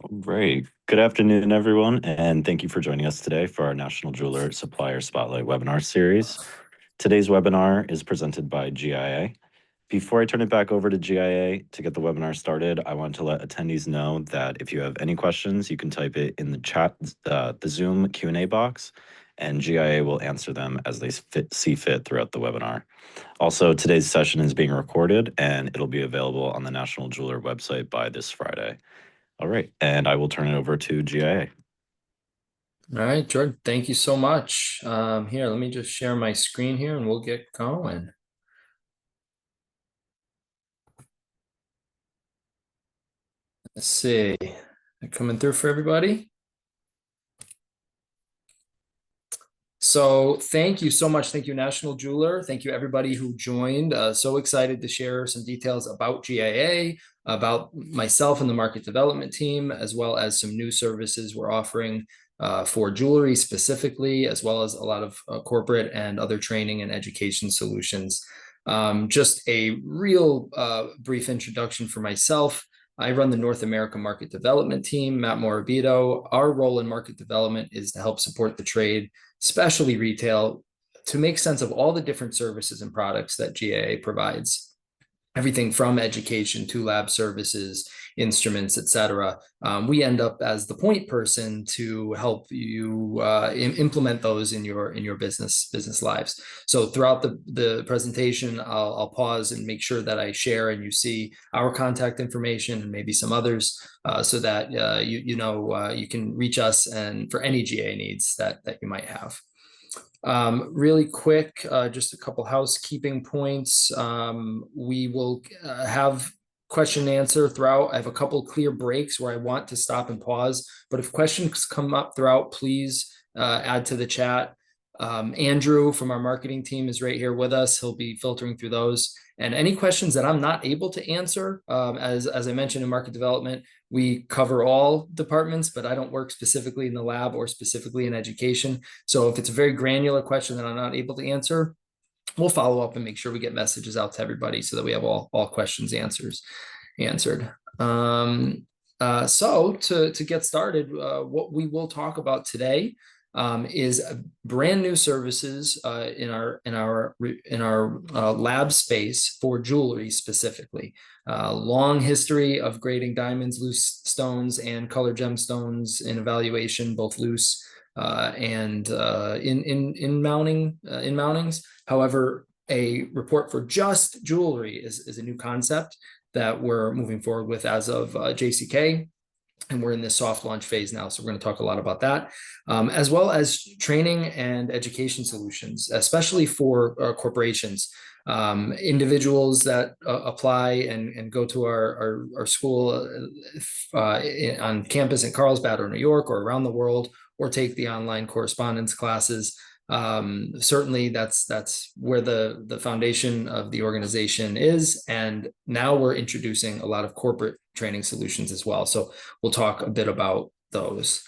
Great. Good afternoon, everyone, and thank you for joining us today for our National Jeweler Supplier Spotlight webinar series. Today's webinar is presented by GIA. Before I turn it back over to GIA to get the webinar started, I want to let attendees know that if you have any questions, you can type it in the chat, the Zoom Q&A box, and GIA will answer them as they see fit throughout the webinar. Also, today's session is being recorded, and it'll be available on the National Jeweler website by this Friday. All right, and I will turn it over to GIA. All right, Jordan, thank you so much. Here, let me just share my screen here and we'll get going. Let's see, coming through for everybody. So thank you so much. Thank you, National Jeweler. Thank you, everybody who joined. So excited to share some details about GIA, about myself and the market development team, as well as some new services we're offering for jewelry specifically, as well as a lot of corporate and other training and education solutions. Just a real brief introduction for myself. I run the North America Market Development Team, Matt Morabito. Our role in market development is to help support the trade, especially retail, to make sense of all the different services and products that GIA provides. Everything from education to lab services, instruments, etc. We end up as the point person to help you implement those in your business lives. So throughout the presentation, I'll pause and make sure that I share and you see our contact information and maybe some others, so that you can reach us and for any GA needs that you might have. Really quick, just a couple housekeeping points. We will have question and answer throughout. I have a couple clear breaks where I want to stop and pause, but if questions come up throughout, please add to the chat. Andrew from our marketing team is right here with us. He'll be filtering through those. And any questions that I'm not able to answer, as I mentioned in market development, we cover all departments, but I don't work specifically in the lab or specifically in education. So if it's a very granular question that I'm not able to answer, we'll follow up and make sure we get messages out to everybody so that we have all questions answered. So to get started, what we will talk about today is brand new services in our lab space for jewelry specifically. Long history of grading diamonds, loose stones, and colored gemstones in evaluation, both loose and in mountings. However, a report for just jewelry is a new concept that we're moving forward with as of JCK. And we're in this soft launch phase now. So we're going to talk a lot about that, as well as training and education solutions, especially for corporations, individuals that apply and go to our school on campus in Carlsbad or New York or around the world, or take the online correspondence classes. Certainly that's where the foundation of the organization is. And now we're introducing a lot of corporate training solutions as well. So we'll talk a bit about those.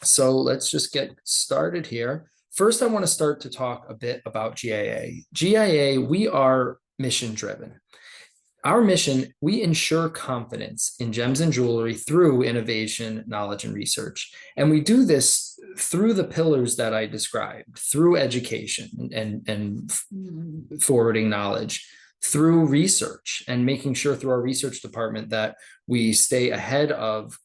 So let's just get started here. First, I want to start to talk a bit about GIA. GIA, we are mission driven. Our mission, we ensure confidence in gems and jewelry through innovation, knowledge, and research. And we do this through the pillars that I described, through education and forwarding knowledge, through research, and making sure through our research department that we stay ahead of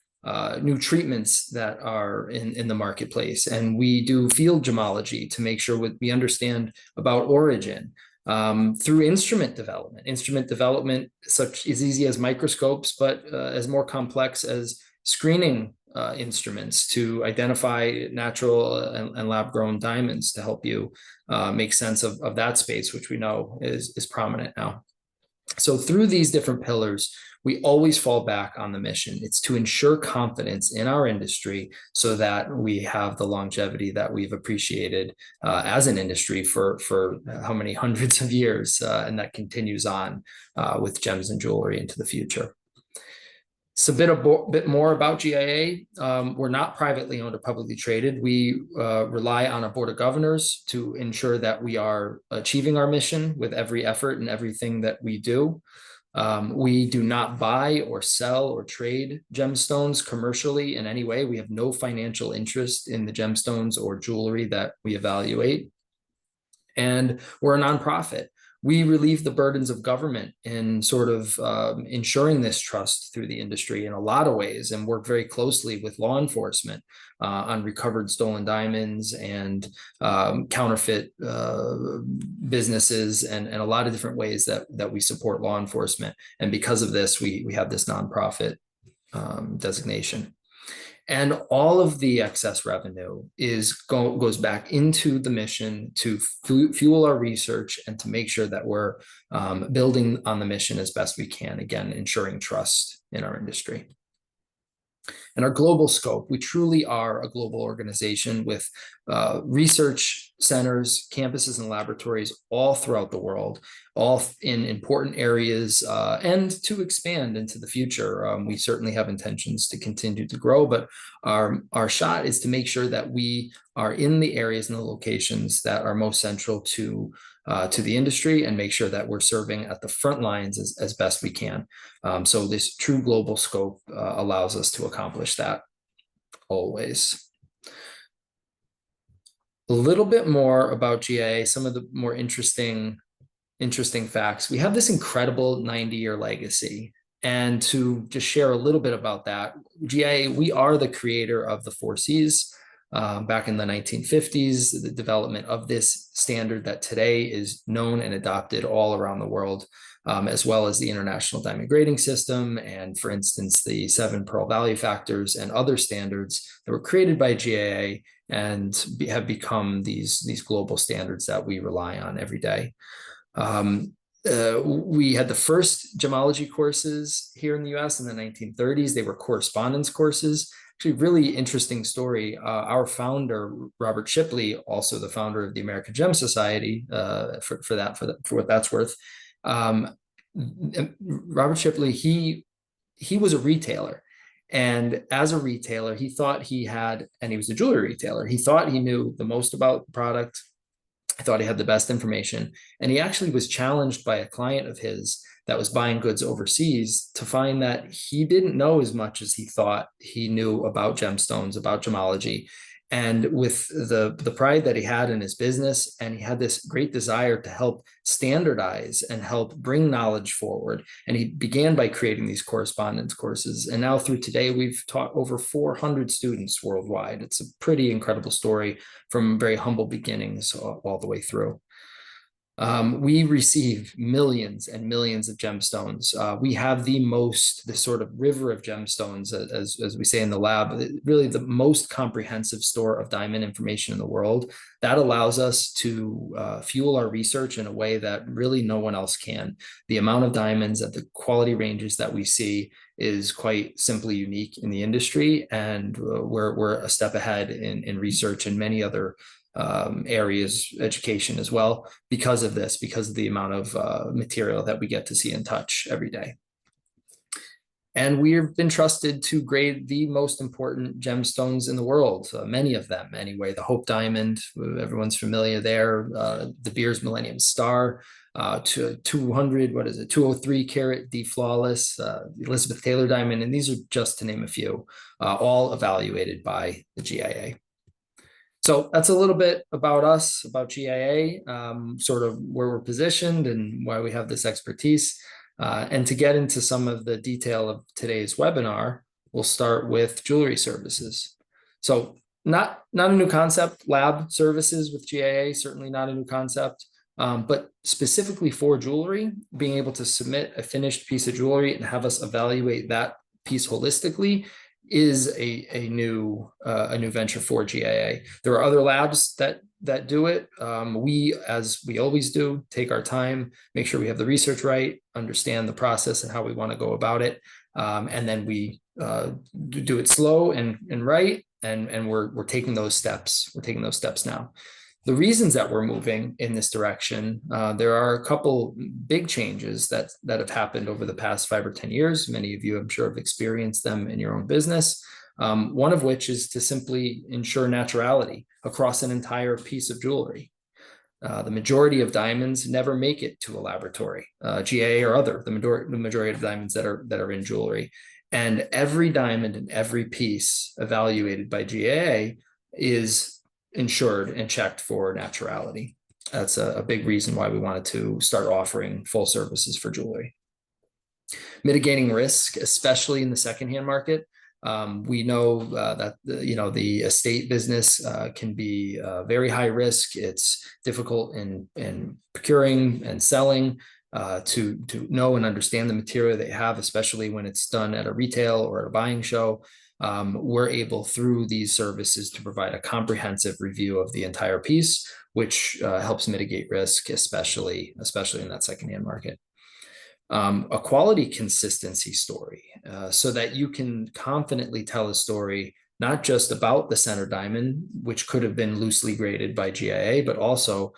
new treatments that are in the marketplace. And we do field gemology to make sure we understand about origin. Through instrument development, such as easy as microscopes, but as more complex as screening instruments to identify natural and lab-grown diamonds to help you make sense of that space, which we know is prominent now. So through these different pillars, we always fall back on the mission. It's to ensure confidence in our industry so that we have the longevity that we've appreciated as an industry for how many hundreds of years, and that continues on with gems and jewelry into the future. So a bit more about GIA. We're not privately owned or publicly traded. We rely on a board of governors to ensure that we are achieving our mission with every effort and everything that we do. We do not buy or sell or trade gemstones commercially in any way. We have no financial interest in the gemstones or jewelry that we evaluate. And we're a nonprofit. We relieve the burdens of government in sort of ensuring this trust through the industry in a lot of ways, and work very closely with law enforcement on recovered stolen diamonds and counterfeit businesses, and a lot of different ways that we support law enforcement. And because of this, we have this nonprofit designation. And all of the excess revenue goes back into the mission to fuel our research and to make sure that we're building on the mission as best we can, again, ensuring trust in our industry. And our global scope, we truly are a global organization with research centers, campuses, and laboratories all throughout the world, all in important areas, and to expand into the future. We certainly have intentions to continue to grow, but our shot is to make sure that we are in the areas and the locations that are most central to the industry, and make sure that we're serving at the front lines as best we can. So this true global scope allows us to accomplish that always. A little bit more about GIA, some of the more interesting facts. We have this incredible 90-year legacy. And to just share a little bit about that, GIA, we are the creator of the 4 Cs. Back in the 1950s, the development of this standard that today is known and adopted all around the world, as well as the International Diamond Grading System, and, for instance, the 7 Pearl Value Factors and other standards that were created by GIA and have become these global standards that we rely on every day. We had the first gemology courses here in the US in the 1930s. They were correspondence courses. Actually, really interesting story. Our founder, Robert Shipley, also the founder of the American Gem Society, for what that's worth. Robert Shipley, he was a retailer. And as a retailer, he thought he was a jewelry retailer. He thought he knew the most about the product. I thought he had the best information. And he actually was challenged by a client of his that was buying goods overseas to find that he didn't know as much as he thought he knew about gemstones, about gemology. And with the pride that he had in his business, and he had this great desire to help standardize and help bring knowledge forward. And he began by creating these correspondence courses. And now through today, we've taught over 400 students worldwide. It's a pretty incredible story from very humble beginnings all the way through. We receive millions and millions of gemstones. We have this sort of river of gemstones, as we say in the lab, really the most comprehensive store of diamond information in the world. That allows us to fuel our research in a way that really no one else can. The amount of diamonds at the quality ranges that we see is quite simply unique in the industry, and we're a step ahead in research and many other areas, education as well, because of the amount of material that we get to see and touch every day. And we've been trusted to grade the most important gemstones in the world, many of them anyway. The Hope Diamond, everyone's familiar there, De Beers Millennium Star, to 203 carat D Flawless, Elizabeth Taylor Diamond, and these are just to name a few, all evaluated by the GIA. So that's a little bit about us, about GIA, sort of where we're positioned and why we have this expertise. And to get into some of the detail of today's webinar, we'll start with jewelry services. So not a new concept, lab services with GIA, certainly not a new concept, but specifically for jewelry, being able to submit a finished piece of jewelry and have us evaluate that piece holistically is a new venture for GIA. There are other labs that do it. We, as we always do, take our time, make sure we have the research right, understand the process and how we want to go about it, and then we do it slow and right, and we're taking those steps. We're taking those steps now. The reasons that we're moving in this direction, there are a couple big changes that have happened over the past 5 or 10 years. Many of you, I'm sure, have experienced them in your own business. One of which is to simply ensure naturality across an entire piece of jewelry. The majority of diamonds never make it to a laboratory, GIA or other, the majority of diamonds that are in jewelry. And every diamond and every piece evaluated by GIA is insured and checked for naturality. That's a big reason why we wanted to start offering full services for jewelry. Mitigating risk, especially in the secondhand market. We know that the estate business can be very high risk. It's difficult in procuring and selling, to know and understand the material they have, especially when it's done at a retail or at a buying show. We're able through these services to provide a comprehensive review of the entire piece, which helps mitigate risk, especially in that secondhand market. A quality consistency story, so that you can confidently tell a story not just about the center diamond, which could have been loosely graded by GIA, but also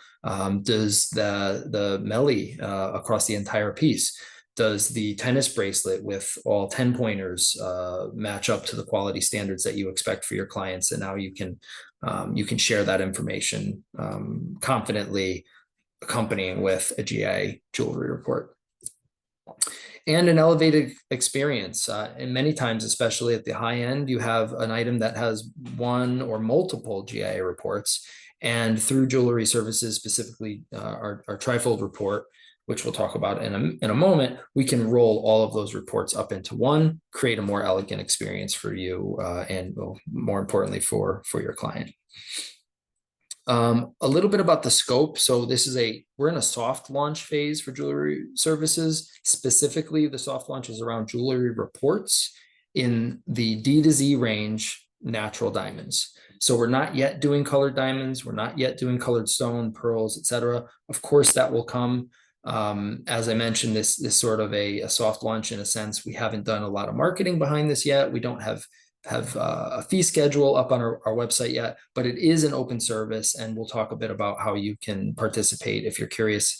does the melee across the entire piece, does the tennis bracelet with all 10 pointers match up to the quality standards that you expect for your clients, and now you can share that information confidently, accompanying with a GIA jewelry report. And an elevated experience. And many times, especially at the high end, you have an item that has one or multiple GIA reports. And through jewelry services, specifically our trifold report, which we'll talk about in a moment, we can roll all of those reports up into one, create a more elegant experience for you, and more importantly for your client. A little bit about the scope. So we're in a soft launch phase for jewelry services. Specifically, the soft launch is around jewelry reports in the D to Z range natural diamonds. So we're not yet doing colored diamonds. We're not yet doing colored stone, pearls, etc. Of course, that will come. As I mentioned, this sort of a soft launch in a sense. We haven't done a lot of marketing behind this yet. We don't have a fee schedule up on our website yet, but it is an open service, and we'll talk a bit about how you can participate if you're curious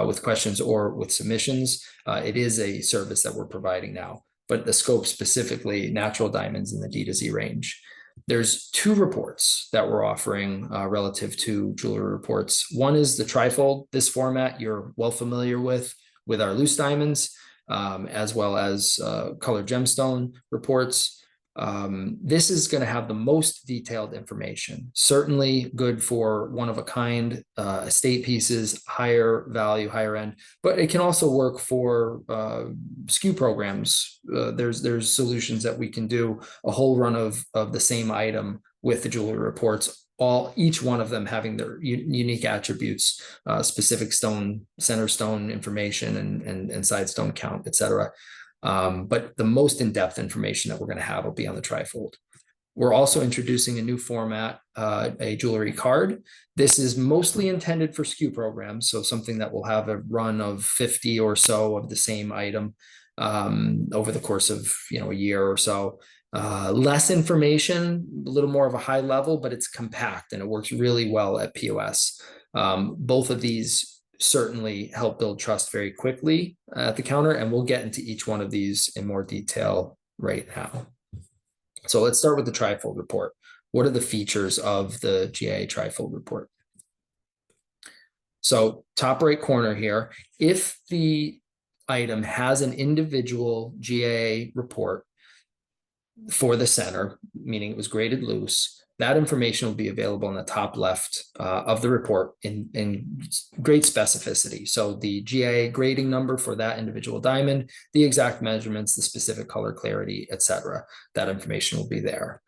with questions or with submissions. It is a service that we're providing now, but the scope specifically natural diamonds in the D to Z range. There's 2 reports that we're offering relative to jewelry reports. One is the trifold. This format you're well familiar with our loose diamonds, as well as colored gemstone reports. This is going to have the most detailed information, certainly good for one-of-a-kind estate pieces, higher value, higher end, but it can also work for SKU programs. There's solutions that we can do a whole run of the same item with the jewelry reports, each one of them having their unique attributes, specific stone, center stone information, and side stone count, etc. But the most in-depth information that we're going to have will be on the trifold. We're also introducing a new format, a jewelry card. This is mostly intended for SKU programs, so something that will have a run of 50 or so of the same item over the course of a year or so. Less information, a little more of a high level, but it's compact and it works really well at POS. Both of these certainly help build trust very quickly at the counter, and we'll get into each one of these in more detail right now. So let's start with the trifold report. What are the features of the GIA trifold report? So top right corner here, if the item has an individual GIA report for the center, meaning it was graded loose, that information will be available in the top left of the report in great specificity. So the GIA grading number for that individual diamond, the exact measurements, the specific color clarity, etc. That information will be there.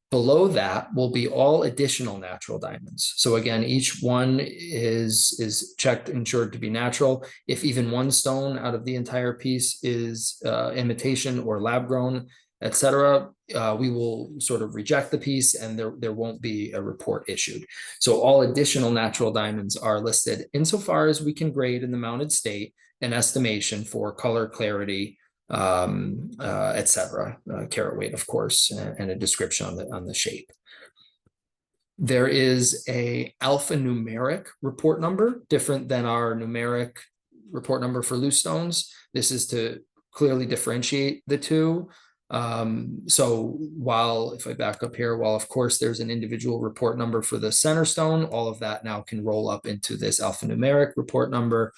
Below that will be all additional natural diamonds. So again, each one is checked, insured to be natural. If even one stone out of the entire piece is imitation or lab grown, etc., we will sort of reject the piece and there won't be a report issued. So all additional natural diamonds are listed insofar as we can grade in the mounted state an estimation for color clarity, etc., carat weight, of course, and a description on the shape. There is a alphanumeric report number, different than our numeric report number for loose stones. This is to clearly differentiate the two. So while, if I back up here, while of course there's an individual report number for the center stone, all of that now can roll up into this alphanumeric report number,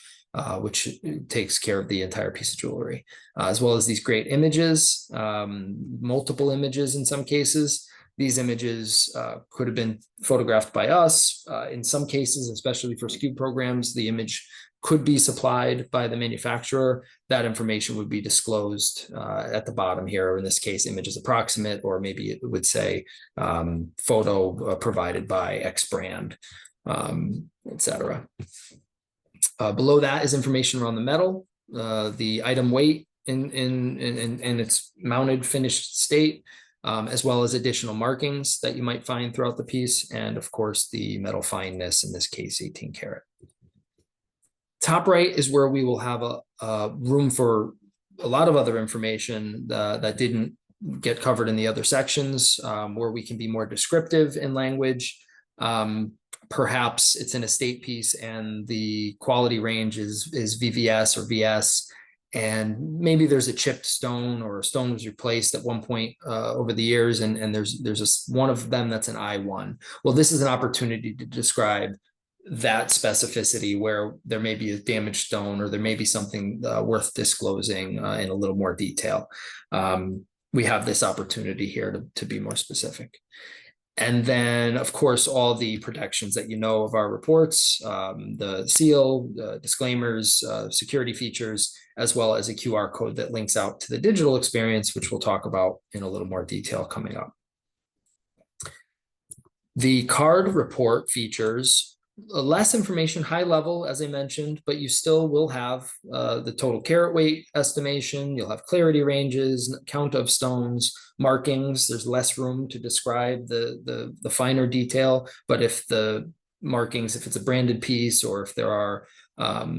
which takes care of the entire piece of jewelry, as well as these great images, multiple images in some cases. These images could have been photographed by us. In some cases, especially for SKU programs, the image could be supplied by the manufacturer. That information would be disclosed at the bottom here. In this case, images approximate, or maybe it would say photo provided by X brand, etc. Below that is information around the metal, the item weight in its mounted finished state, as well as additional markings that you might find throughout the piece, and of course the metal fineness, in this case 18 karat. Top right is where we will have a room for a lot of other information that didn't get covered in the other sections, where we can be more descriptive in language. Perhaps it's an estate piece and the quality range is VVS or VS, and maybe there's a chipped stone or a stone was replaced at one point over the years, and there's one of them that's an I1. Well, this is an opportunity to describe that specificity where there may be a damaged stone, or there may be something worth disclosing in a little more detail. We have this opportunity here to be more specific. And then, of course, all the protections that you know of our reports, the seal, the disclaimers, security features, as well as a QR code that links out to the digital experience, which we'll talk about in a little more detail coming up. The card report features less information, high level, as I mentioned, but you still will have the total carat weight estimation. You'll have clarity ranges, count of stones, markings. There's less room to describe the finer detail, but if the markings, if it's a branded piece, or if there are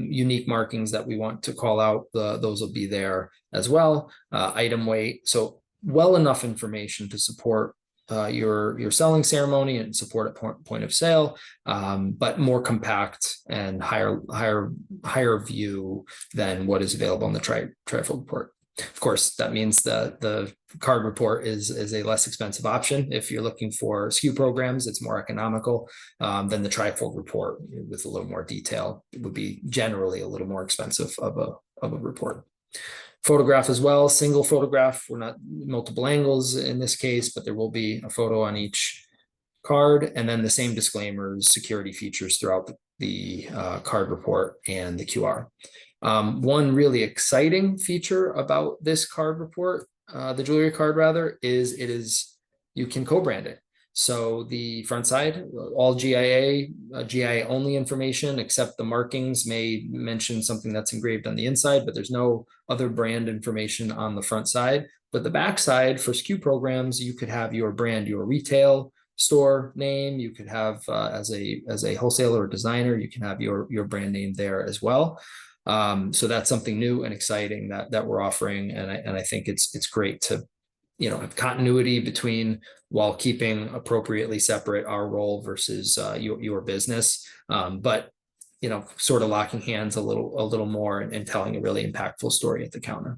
unique markings that we want to call out, those will be there as well. Item weight, so well enough information to support your selling ceremony and support at point of sale, but more compact and higher view than what is available in the trifold report. Of course, that means that the card report is a less expensive option. If you're looking for SKU programs, it's more economical than the trifold report with a little more detail. It would be generally a little more expensive of a report. Photograph as well, single photograph. We're not multiple angles in this case, but there will be a photo on each card, and then the same disclaimers, security features throughout the card report and the QR. One really exciting feature about this card report, the jewelry card rather, is you can co-brand it. So the front side, all GIA, GIA only information, except the markings may mention something that's engraved on the inside, but there's no other brand information on the front side. But the back side for SKU programs, you could have your brand, your retail store name. You could have as a wholesaler or designer, you can have your brand name there as well. So that's something new and exciting that we're offering, and I think it's great to have continuity between, while keeping appropriately separate our role versus your business, but sort of locking hands a little more and telling a really impactful story at the counter.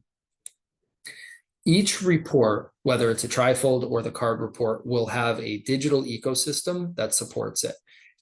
Each report, whether it's a trifold or the card report, will have a digital ecosystem that supports it.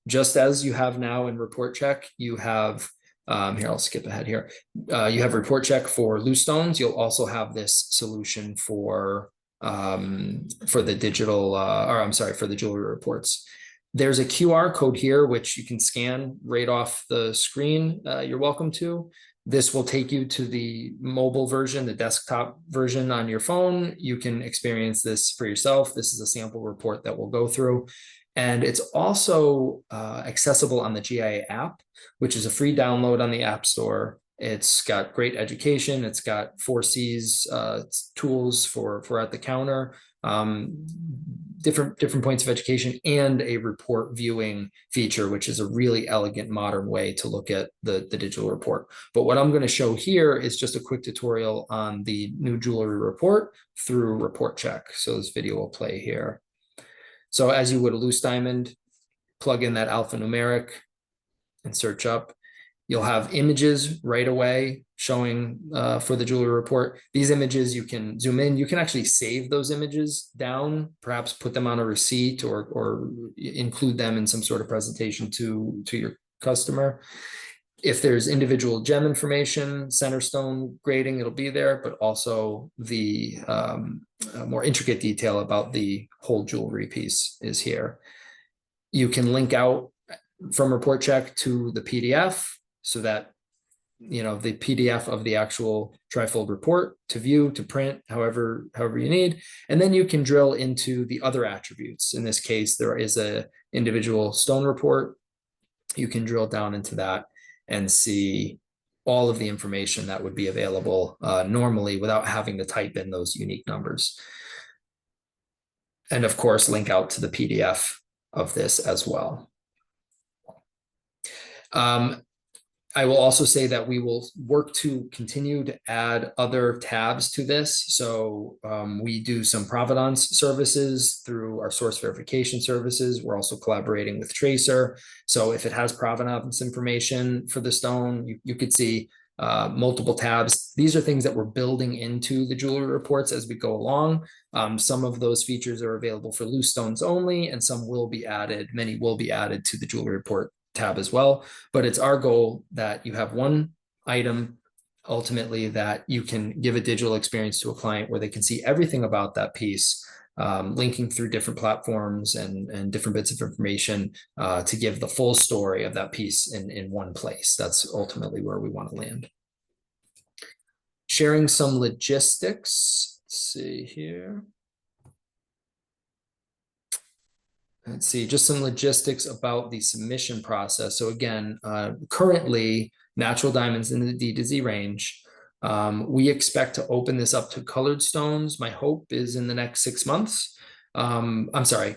Just as you have now in Report Check, you have here, I'll skip ahead here. You have Report Check for loose stones. You'll also have this solution for the digital, for the jewelry reports. There's a QR code here, which you can scan right off the screen. You're welcome to. This will take you to the mobile version, the desktop version on your phone. You can experience this for yourself. This is a sample report that we'll go through. And it's also accessible on the GIA app, which is a free download on the App Store. It's got great education. It's got 4Cs tools for at the counter, different points of education, and a report viewing feature, which is a really elegant modern way to look at the digital report. But what I'm going to show here is just a quick tutorial on the new jewelry report through Report Check. So this video will play here. So as you would a loose diamond, plug in that alphanumeric and search up. You'll have images right away showing for the jewelry report. These images you can zoom in. You can actually save those images down, perhaps put them on a receipt or include them in some sort of presentation to your customer. If there's individual gem information, center stone grading, it'll be there, but also the more intricate detail about the whole jewelry piece is here. You can link out from report check to the PDF so that the PDF of the actual trifold report to view, to print, however you need. And then you can drill into the other attributes. In this case, there is a individual stone report. You can drill down into that and see all of the information that would be available normally without having to type in those unique numbers. And of course, link out to the PDF of this as well. I will also say that we will work to continue to add other tabs to this. So we do some provenance services through our source verification services. We're also collaborating with Tracer. So if it has provenance information for the stone, you could see multiple tabs. These are things that we're building into the jewelry reports as we go along. Some of those features are available for loose stones only, and some will be added. Many will be added to the jewelry report tab as well. But it's our goal that you have one item ultimately that you can give a digital experience to a client where they can see everything about that piece, linking through different platforms and different bits of information to give the full story of that piece in one place. That's ultimately where we want to land. Sharing some logistics. Let's see here. Let's see, just some logistics about the submission process. So again, currently, natural diamonds in the D to Z range. We expect to open this up to colored stones. My hope is in the next 6 months. I'm sorry,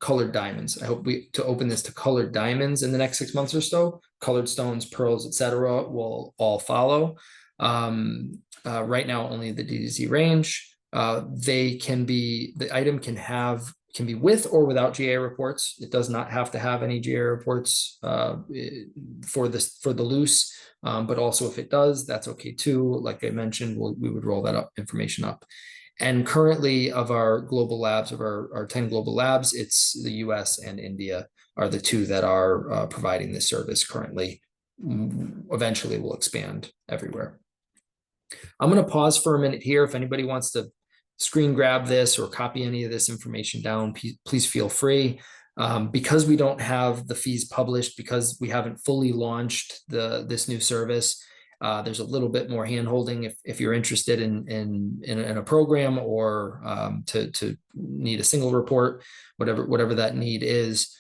colored diamonds. I hope to open this to colored diamonds in the next 6 months or so. Colored stones, pearls, etc., will all follow. Right now, only the D to Z range. The item can be with or without GIA reports. It does not have to have any GIA reports for the loose, but also if it does, that's okay too. Like I mentioned, we would roll that information up. And currently, of our global labs, of our 10 global labs, it's the US and India are the two that are providing this service currently. Eventually, we'll expand everywhere. I'm going to pause for a minute here. If anybody wants to screen grab this or copy any of this information down, please feel free. Because we don't have the fees published, because we haven't fully launched this new service, there's a little bit more handholding if you're interested in a program or to need a single report, whatever that need is.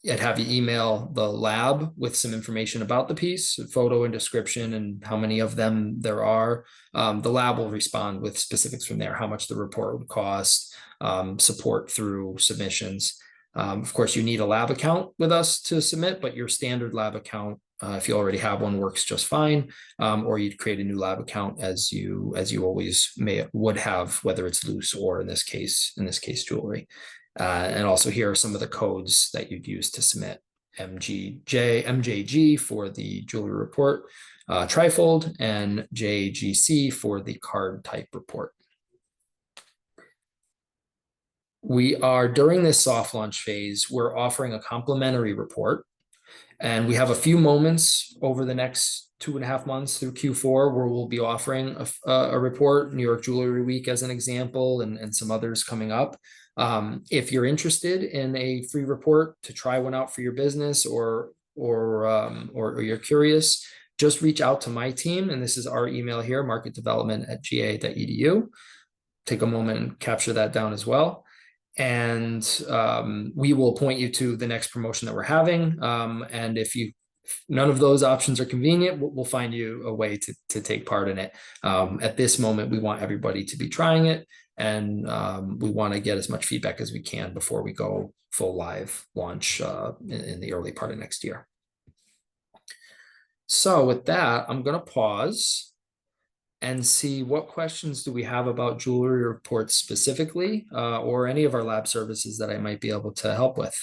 I'd have you email the lab with some information about the piece, photo and description, and how many of them there are. The lab will respond with specifics from there, how much the report would cost, support through submissions. Of course, you need a lab account with us to submit, but your standard lab account, if you already have one, works just fine. Or you'd create a new lab account as you always would have, whether it's loose or in this case jewelry. And also here are some of the codes that you'd use to submit: MJG for the jewelry report, trifold, and JGC for the card type report. During this soft launch phase, we're offering a complimentary report. And we have a few moments over the next 2.5 months through Q4 where we'll be offering a report, New York Jewelry Week as an example, and some others coming up. If you're interested in a free report to try one out for your business or you're curious, just reach out to my team. And this is our email here, marketdevelopment@ga.edu. Take a moment and capture that down as well. And we will point you to the next promotion that we're having. And if none of those options are convenient, we'll find you a way to take part in it. At this moment, we want everybody to be trying it, and we want to get as much feedback as we can before we go full live launch in the early part of next year. So with that, I'm going to pause and see what questions do we have about jewelry reports specifically, or any of our lab services that I might be able to help with.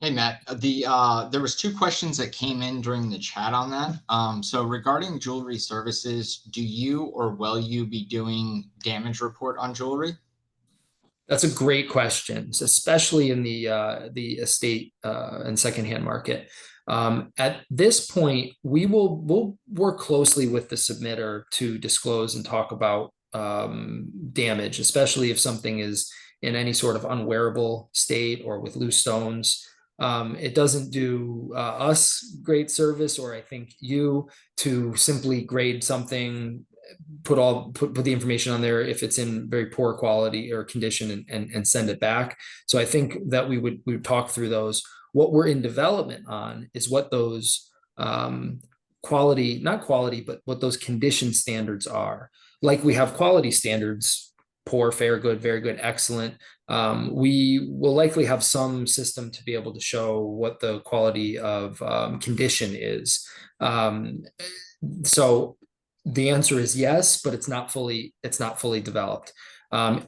Hey Matt, there was two questions that came in during the chat on that. So regarding jewelry services, do you or will you be doing damage report on jewelry? That's a great question, especially in the estate and secondhand market. At this point, we'll work closely with the submitter to disclose and talk about damage, especially if something is in any sort of unwearable state or with loose stones. It doesn't do us great service, or I think you, to simply grade something, put the information on there if it's in very poor quality or condition, and send it back. So I think that we would talk through those. What we're in development on is what those quality, not quality, but what those condition standards are. Like we have quality standards: poor, fair, good, very good, excellent. We will likely have some system to be able to show what the quality of condition is. So the answer is yes, but it's not fully developed.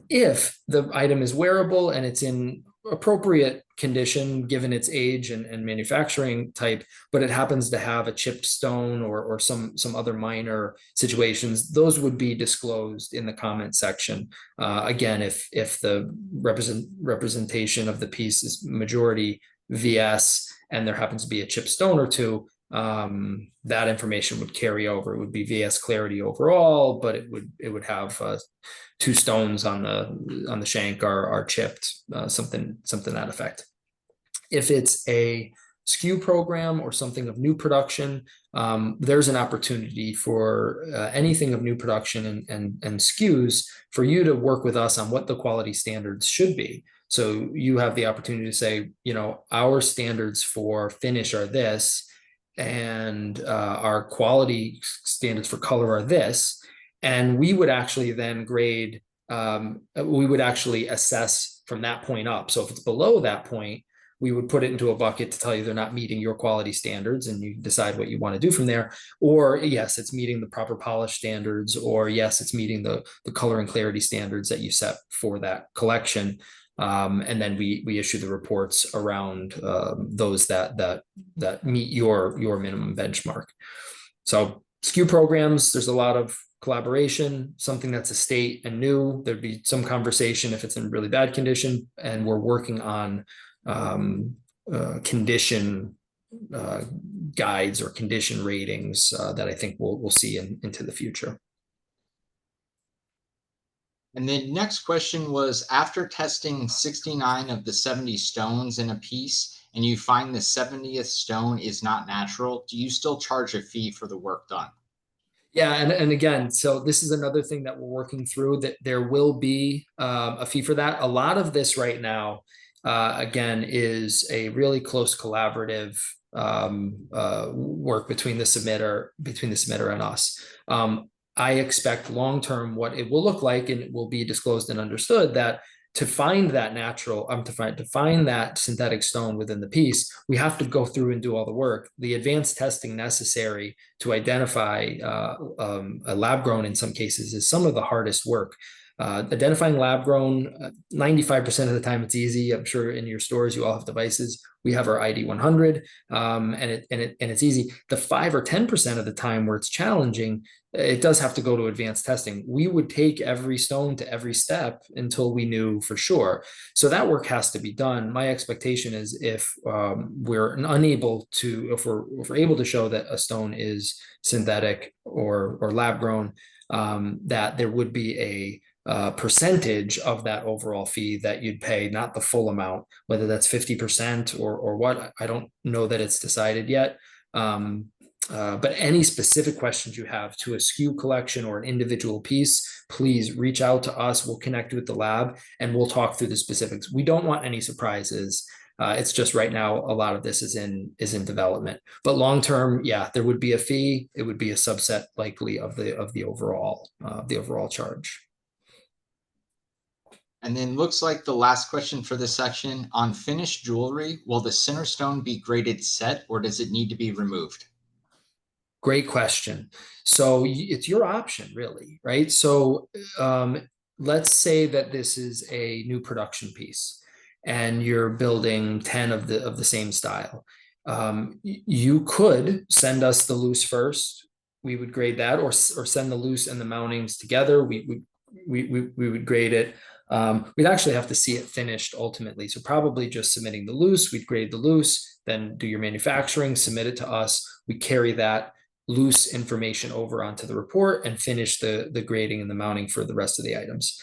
If the item is wearable and it's in appropriate condition given its age and manufacturing type, but it happens to have a chipped stone or some other minor situations, those would be disclosed in the comment section. Again, if the representation of the piece is majority VS and there happens to be a chipped stone or two, that information would carry over. It would be VS clarity overall, but it would have two stones on the shank are chipped, something to that effect. If it's a SKU program or something of new production, there's an opportunity for anything of new production and SKUs for you to work with us on what the quality standards should be. So you have the opportunity to say, our standards for finish are this, and our quality standards for color are this, and we would actually then grade. We would actually assess from that point up. So if it's below that point, we would put it into a bucket to tell you they're not meeting your quality standards, and you decide what you want to do from there. Or yes, it's meeting the proper polish standards, or yes, it's meeting the color and clarity standards that you set for that collection. And then we issue the reports around those that meet your minimum benchmark. So SKU programs, there's a lot of collaboration. Something that's estate and new, there'd be some conversation if it's in really bad condition, and we're working on condition guides or condition ratings that I think we'll see into the future. And the next question was, after testing 69 of the 70 stones in a piece and you find the 70th stone is not natural, do you still charge a fee for the work done? Yeah, and again, so this is another thing that we're working through, that there will be a fee for that. A lot of this right now, again, is a really close collaborative work between the submitter and us. I expect long term what it will look like, and it will be disclosed and understood, that to find that to find that synthetic stone within the piece, we have to go through and do all the work. The advanced testing necessary to identify a lab grown in some cases is some of the hardest work. Identifying lab grown, 95% of the time it's easy. I'm sure in your stores you all have devices. We have our ID 100, and it's easy. The 5 or 10% of the time where it's challenging, it does have to go to advanced testing. We would take every stone to every step until we knew for sure. So that work has to be done. My expectation is if we're able to show that a stone is synthetic or lab grown, that there would be a percentage of that overall fee that you'd pay, not the full amount, whether that's 50% or what. I don't know that it's decided yet. But any specific questions you have to a SKU collection or an individual piece, please reach out to us. We'll connect with the lab and we'll talk through the specifics. We don't want any surprises. It's just right now a lot of this is in development. But long term, yeah, there would be a fee. It would be a subset likely of the overall charge. And then looks like the last question for this section, on finished jewelry, will the center stone be graded set or does it need to be removed? Great question. So it's your option, really, right? So let's say that this is a new production piece, and you're building 10 of the same style. You could send us the loose first. We would grade that, or send the loose and the mountings together. We would grade it. We'd actually have to see it finished ultimately. So probably just submitting the loose, we'd grade the loose, then do your manufacturing, submit it to us. We carry that loose information over onto the report and finish the grading and the mounting for the rest of the items.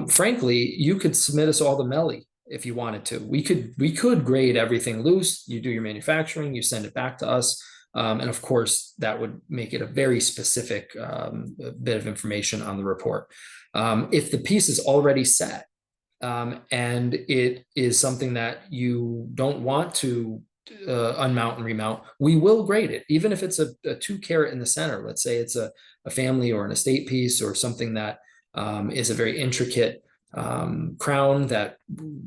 Frankly, you could submit us all the MELI if you wanted to. We could grade everything loose. You do your manufacturing, you send it back to us. And of course, that would make it a very specific bit of information on the report. If the piece is already set, and it is something that you don't want to unmount and remount, we will grade it, even if it's a 2 carat in the center. Let's say it's a family or an estate piece, or something that is a very intricate crown that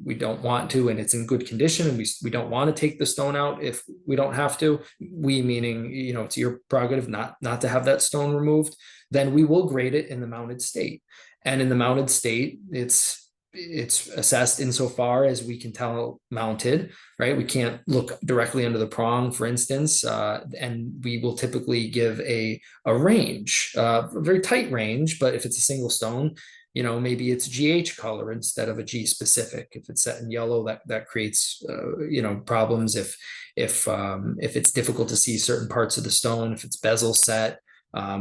we don't want to, and it's in good condition, and we don't want to take the stone out if we don't have to. We meaning, it's your prerogative not to have that stone removed. Then we will grade it in the mounted state, and in the mounted state, it's assessed insofar as we can tell mounted, right? We can't look directly under the prong, for instance, and we will typically give a range, a very tight range. But if it's a single stone, maybe it's GH color instead of a G specific. If it's set in yellow, that creates problems. If it's difficult to see certain parts of the stone, if it's bezel set,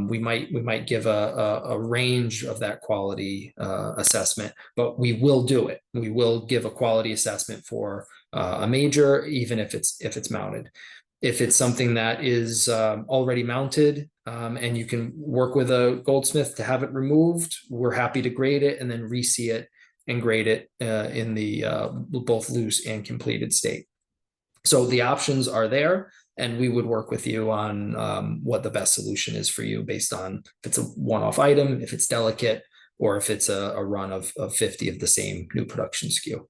we might give a range of that quality assessment, but we will do it. We will give a quality assessment for a major, even if it's mounted. If it's something that is already mounted, and you can work with a goldsmith to have it removed, we're happy to grade it and then re-see it and grade it in the both loose and completed state. So the options are there, and we would work with you on what the best solution is for you, based on if it's a one-off item, if it's delicate, or if it's a run of 50 of the same new production SKU.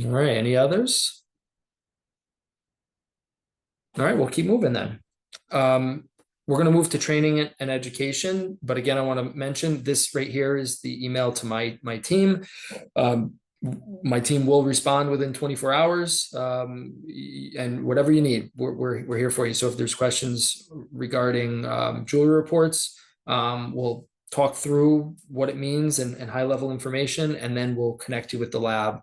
All right, any others? All right, we'll keep moving then. We're going to move to training and education. But again, I want to mention this right here is the email to my team. My team will respond within 24 hours, and whatever you need, we're here for you. So if there's questions regarding jewelry reports, we'll talk through what it means and high level information, and then we'll connect you with the lab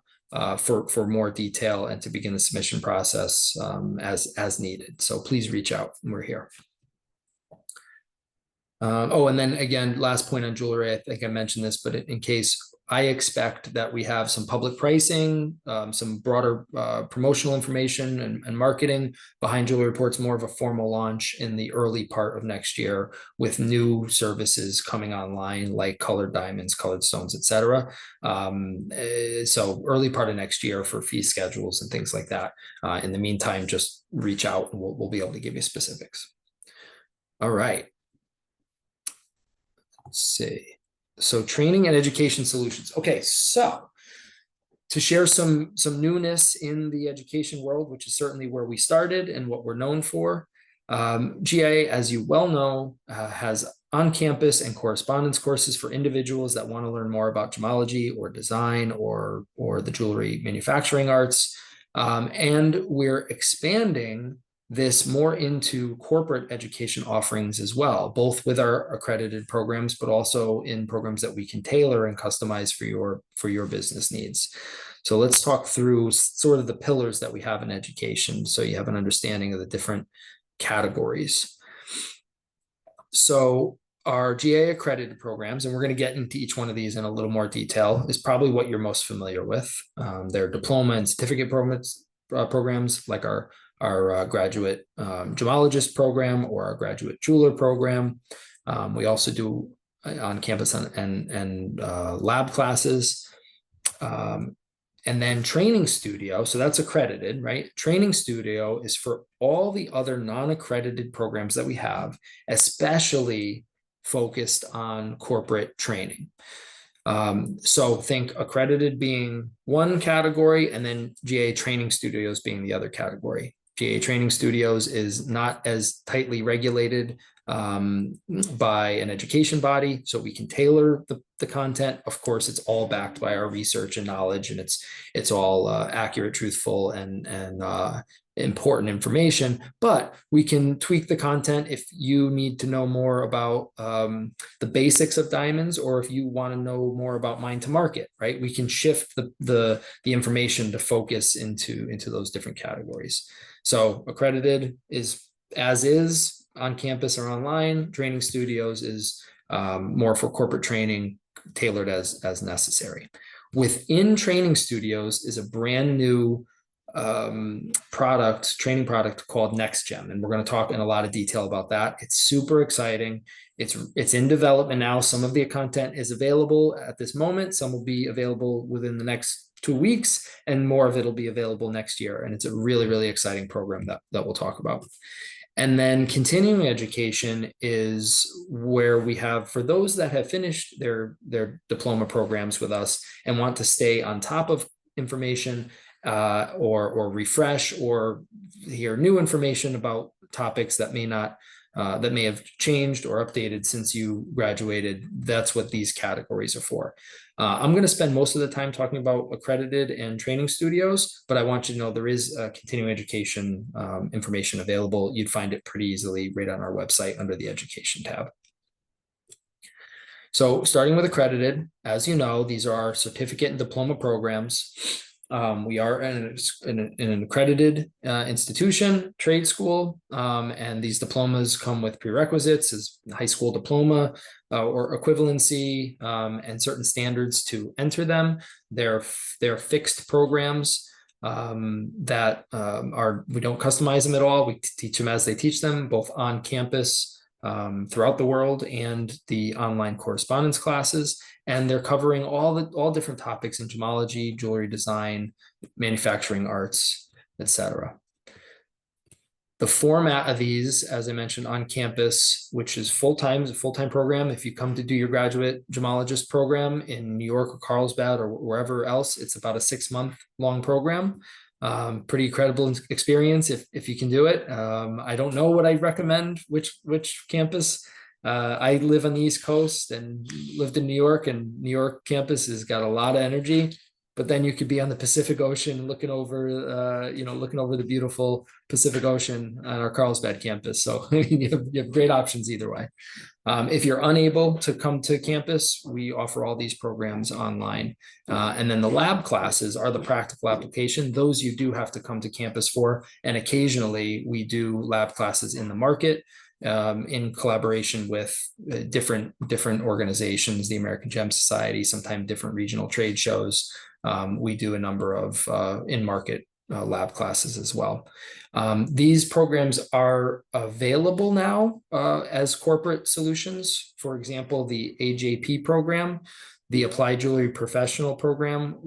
for more detail and to begin the submission process as needed. So please reach out. We're here. And then again, last point on jewelry, I think I mentioned this, but in case, I expect that we have some public pricing, some broader promotional information and marketing behind jewelry reports, more of a formal launch in the early part of next year, with new services coming online like colored diamonds, colored stones, etc. So early part of next year for fee schedules and things like that. In the meantime, just reach out and we'll be able to give you specifics. All right. Let's see. So training and education solutions. Okay, so to share some newness in the education world, which is certainly where we started and what we're known for, GIA, as you well know, has on-campus and correspondence courses for individuals that want to learn more about gemology or design or the jewelry manufacturing arts. And we're expanding this more into corporate education offerings as well, both with our accredited programs, but also in programs that we can tailor and customize for your business needs. So let's talk through sort of the pillars that we have in education, so you have an understanding of the different categories. So our GIA accredited programs, and we're going to get into each one of these in a little more detail, is probably what you're most familiar with. Their diploma and certificate programs like our graduate gemologist program or our graduate jeweler program. We also do on campus and lab classes. And then training studio, so that's accredited, right? Training studio is for all the other non-accredited programs that we have, especially focused on corporate training. So think accredited being one category, and then GIA training studios being the other category. GIA training studios is not as tightly regulated by an education body, so we can tailor the content. Of course, it's all backed by our research and knowledge, and it's all accurate, truthful, and important information, but we can tweak the content if you need to know more about the basics of diamonds, or if you want to know more about mine to market, right? We can shift the information to focus into those different categories. So accredited is as is, on campus or online. Training studios is more for corporate training, tailored as necessary. Within training studios is a brand new training product called NextGen, and we're going to talk in a lot of detail about that. It's super exciting. It's in development now. Some of the content is available at this moment. Some will be available within the next 2 weeks, and more of it will be available next year. And it's a really, really exciting program that we'll talk about. And then continuing education is where we have, for those that have finished their diploma programs with us and want to stay on top of information, or refresh or hear new information about topics that may have changed or updated since you graduated. That's what these categories are for. I'm going to spend most of the time talking about accredited and training studios, but I want you to know there is continuing education information available. You'd find it pretty easily right on our website under the education tab. So starting with accredited, as you know, these are our certificate and diploma programs. We are in an accredited institution, trade school, and these diplomas come with prerequisites as high school diploma or equivalency, and certain standards to enter them. They're fixed programs that we don't customize them at all. We teach them as they teach them, both on campus throughout the world and the online correspondence classes. And they're covering all different topics in gemology, jewelry design, manufacturing arts, etc. The format of these, as I mentioned, on campus, which is full-time, is a full-time program. If you come to do your graduate gemologist program in New York or Carlsbad or wherever else, it's about a 6-month long program. Pretty incredible experience if you can do it. I don't know what I recommend, which campus. I live on the East Coast and lived in New York, and New York campus has got a lot of energy. But then you could be on the Pacific Ocean looking over the beautiful Pacific Ocean on our Carlsbad campus. So you have great options either way. If you're unable to come to campus, we offer all these programs online. And then the lab classes are the practical application. Those you do have to come to campus for. And occasionally we do lab classes in the market, in collaboration with different organizations, the American Gem Society, sometimes different regional trade shows. We do a number of in-market lab classes as well. These programs are available now as corporate solutions. For example, the AJP program, the Applied Jewelry Professional program,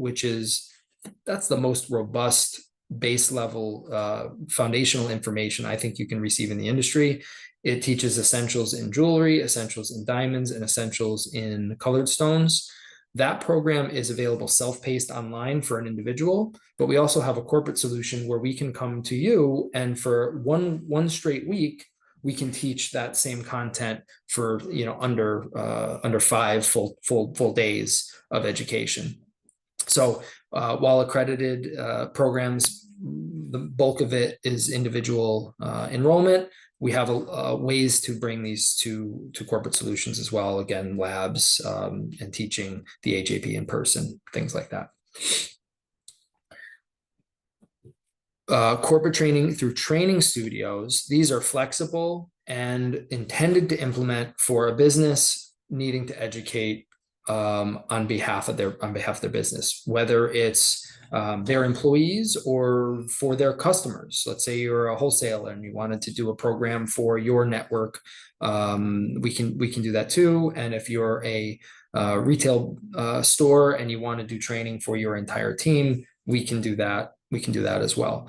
that's the most robust base level foundational information I think you can receive in the industry. It teaches essentials in jewelry, essentials in diamonds, and essentials in colored stones. That program is available self-paced online for an individual, but we also have a corporate solution where we can come to you, and for one straight week, we can teach that same content for under 5 full days of education. So while accredited programs, the bulk of it is individual enrollment, we have ways to bring these to corporate solutions as well. Again, labs and teaching the AJP in person, things like that. Corporate training through training studios. These are flexible and intended to implement for a business needing to educate on behalf of their business, whether it's their employees or for their customers. Let's say you're a wholesaler and you wanted to do a program for your network. We can do that too. And if you're a retail store and you want to do training for your entire team, we can do that. We can do that as well.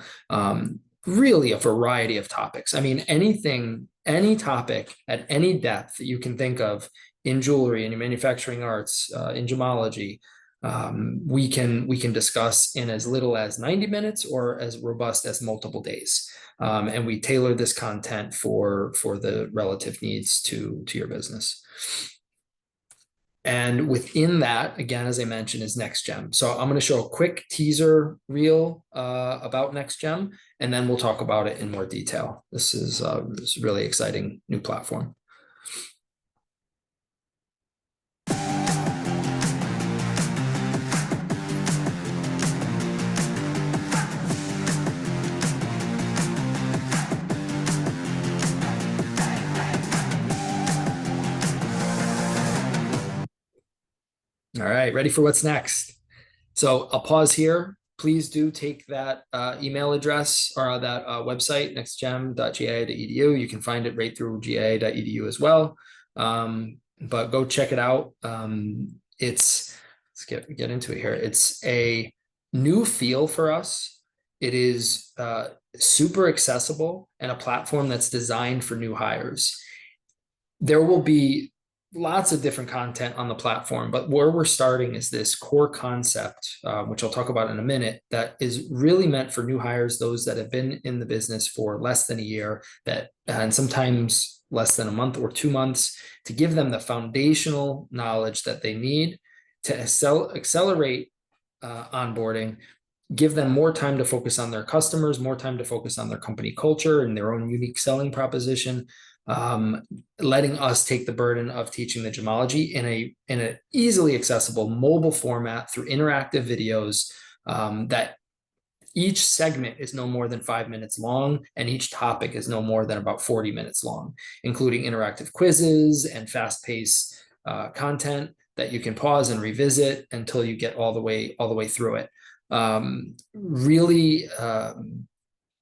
Really a variety of topics. I mean, any topic at any depth that you can think of in jewelry, in manufacturing arts, in gemology, we can discuss in as little as 90 minutes or as robust as multiple days. And we tailor this content for the relative needs to your business. And within that, again, as I mentioned, is NextGem. So I'm going to show a quick teaser reel about NextGem, and then we'll talk about it in more detail. This is a really exciting new platform. All right, ready for what's next? So I'll pause here. Please do take that email address or that website, nextgem.gia.edu. You can find it right through gia.edu as well. But go check it out. Let's get into it here. It's a new feel for us. It is super accessible and a platform that's designed for new hires. There will be lots of different content on the platform, but where we're starting is this core concept, which I'll talk about in a minute, that is really meant for new hires, those that have been in the business for less than a year, and sometimes less than a month or 2 months, to give them the foundational knowledge that they need to accelerate onboarding, give them more time to focus on their customers, more time to focus on their company culture and their own unique selling proposition, letting us take the burden of teaching the gemology in an easily accessible mobile format through interactive videos, that each segment is no more than 5 minutes long, and each topic is no more than about 40 minutes long, including interactive quizzes and fast-paced content that you can pause and revisit until you get all the way through it. Really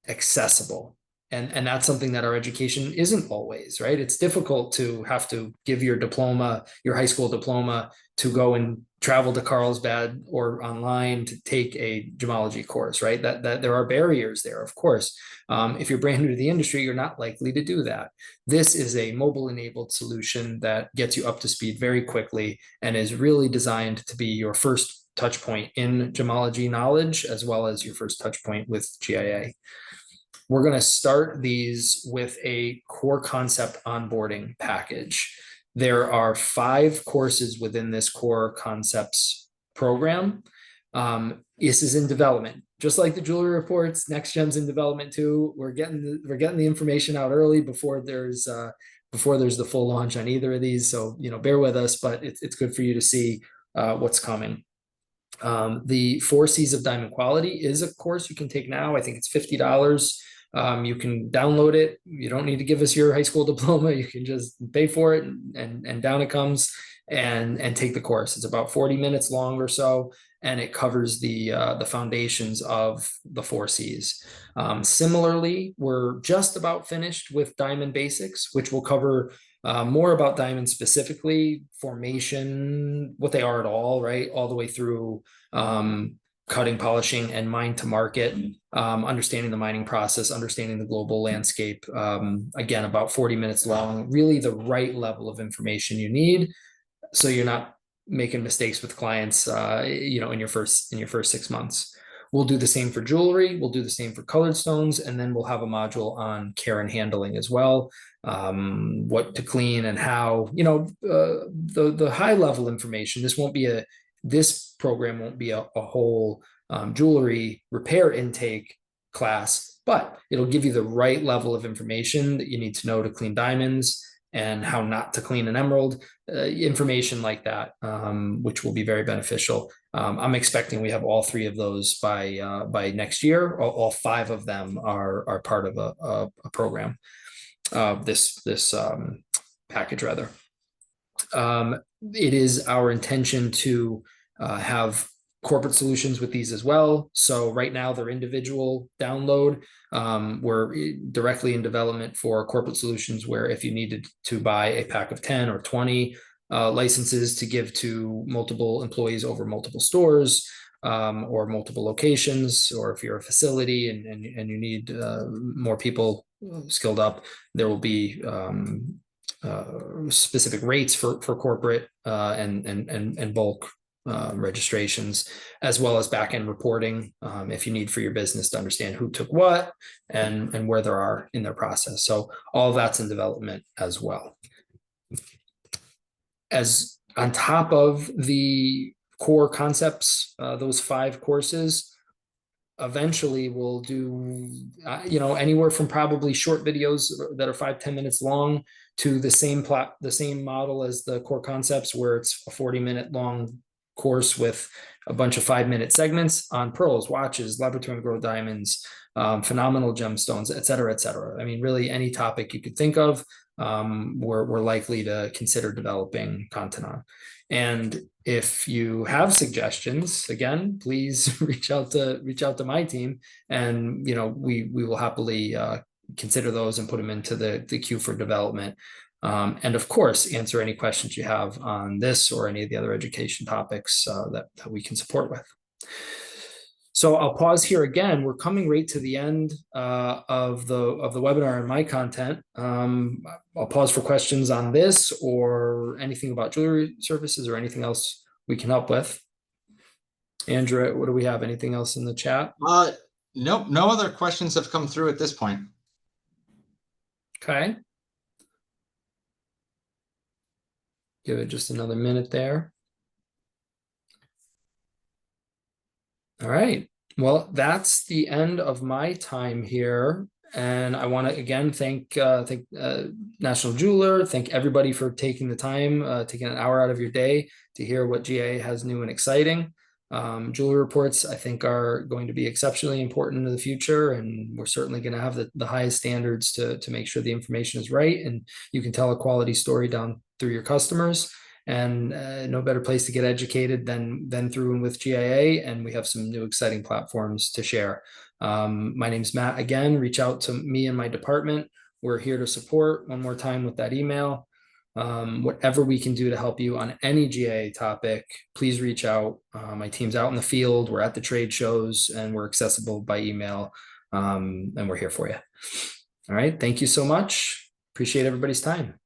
accessible. And that's something that our education isn't always, right? It's difficult to have to give your diploma, your high school diploma, to go and travel to Carlsbad or online to take a gemology course, right? That there are barriers there, of course. If you're brand new to the industry, you're not likely to do that. This is a mobile-enabled solution that gets you up to speed very quickly and is really designed to be your first touch point in gemology knowledge, as well as your first touch point with GIA. We're going to start these with a core concept onboarding package. There are 5 courses within this core concepts program. This is in development, just like the jewelry reports. NextGem's in development too. We're getting the information out early before there's the full launch on either of these. So bear with us, but it's good for you to see what's coming. The 4 C's of Diamond Quality is a course you can take now. I think it's $50. You can download it. You don't need to give us your high school diploma. You can just pay for it and down it comes and take the course. It's about 40 minutes long or so, and it covers the foundations of the 4 C's. Similarly, we're just about finished with Diamond Basics, which will cover more about diamonds specifically, formation, what they are at all, right? All the way through cutting, polishing, and mine to market, understanding the mining process, understanding the global landscape. Again, about 40 minutes long, really the right level of information you need, so you're not making mistakes with clients, in your first 6 months. We'll do the same for jewelry. We'll do the same for colored stones, and then we'll have a module on care and handling as well. What to clean and how. The high level information. This program won't be a whole jewelry repair intake class, but it'll give you the right level of information that you need to know to clean diamonds and how not to clean an emerald, information like that, which will be very beneficial. I'm expecting we have all 3 of those by next year. All 5 of them are part of a program, this package rather. It is our intention to have corporate solutions with these as well. So right now they're individual download. We're directly in development for corporate solutions where if you needed to buy a pack of 10 or 20 licenses to give to multiple employees over multiple stores, or multiple locations, or if you're a facility and you need more people skilled up, there will be specific rates for corporate and bulk registrations, as well as back-end reporting if you need for your business to understand who took what and where they are in their process. So all of that's in development as well. As on top of the core concepts, those 5 courses, eventually we'll do anywhere from probably short videos that are 5-10 minutes long to the same model as the core concepts, where it's a 40-minute long course with a bunch of 5-minute segments on pearls, watches, laboratory and grow diamonds, phenomenal gemstones, et cetera, et cetera. I mean, really any topic you could think of, we're likely to consider developing content on. And if you have suggestions, again, please reach out to my team, and we will happily consider those and put them into the queue for development. And of course, answer any questions you have on this or any of the other education topics that we can support with. So I'll pause here again. We're coming right to the end of the webinar and my content. I'll pause for questions on this or anything about jewelry services or anything else we can help with. Andrew, what do we have? Anything else in the chat? Nope, no other questions have come through at this point. Okay. Give it just another minute there. All right. Well, that's the end of my time here. And I want to again thank National Jeweler, thank everybody for taking the time, taking an hour out of your day to hear what GIA has new and exciting. Jewelry reports, I think, are going to be exceptionally important in the future, and we're certainly going to have the highest standards to make sure the information is right and you can tell a quality story down through your customers. And no better place to get educated than through and with GIA, and we have some new exciting platforms to share. My name's Matt. Again, reach out to me and my department. We're here to support. One more time with that email. Whatever we can do to help you on any GIA topic, please reach out. My team's out in the field. We're at the trade shows, and we're accessible by email, and we're here for you. All right. Thank you so much. Appreciate everybody's time.